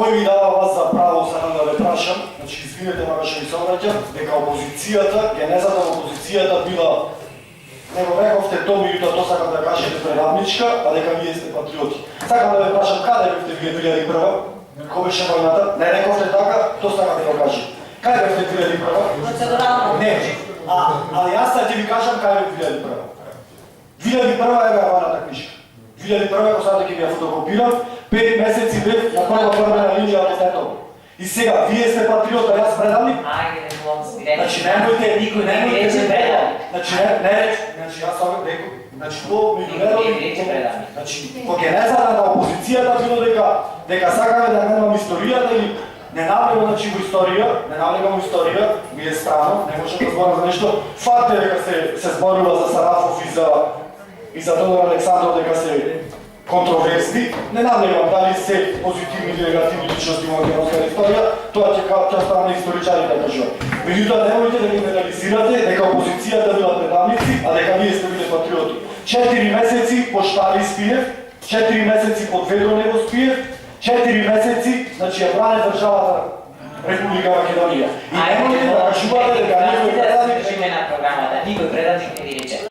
кој ви дава вас за право сакам да ве прашам, значи извинете ма што ви се обраќам, дека опозицијата, генезата на опозицијата била, не го рековте тоа, меѓутоа тоа сакам да кажете преравничка, а дека вие сте патриоти. Сакам да ве прашам каде бевте вие 2001? Кој беше војната? Не рековте така, тоа сакам да го кажете. Каде бевте 2001? Процедурално. Не, али јас ќе ви кажам каде бевте 2001. 2001 е војната книжка. 2001 го сада ќе ви ја фотокопирам, 5 месеци бев на прва линија од Тетово. И сега, вие сте патриот, а јас предавник? Ајде, не мога спирати. Значи, немојте, никој не ми рече предавник. Значи, не реч, значи, јас сам реков, значи, тоа ми рече предавник. Значи, во генезата на опозицијата било дека сакаме да немам историјата или не навлегам, значи, во историја, не навлегам во историја, ми е странно, не можам да зборам за нешто. Факт е дека се зборува за Сарафов и за Тодор Александров дека се контроверсни, не навлегам дали се позитивни или негативни личности во македонската историја, тоа ќе остане историчари да кажуваат. Меѓутоа, немојте да генерализирате дека опозицијата била предавници, а дека вие сте биле патриоти. 4 месеци поштари спиев, 4 месеци под ведро него спиев, 4 месеци, значи ја бране државата Република Македонија. И немојте да кажувате дека некој предавник... на програмата, никој предавник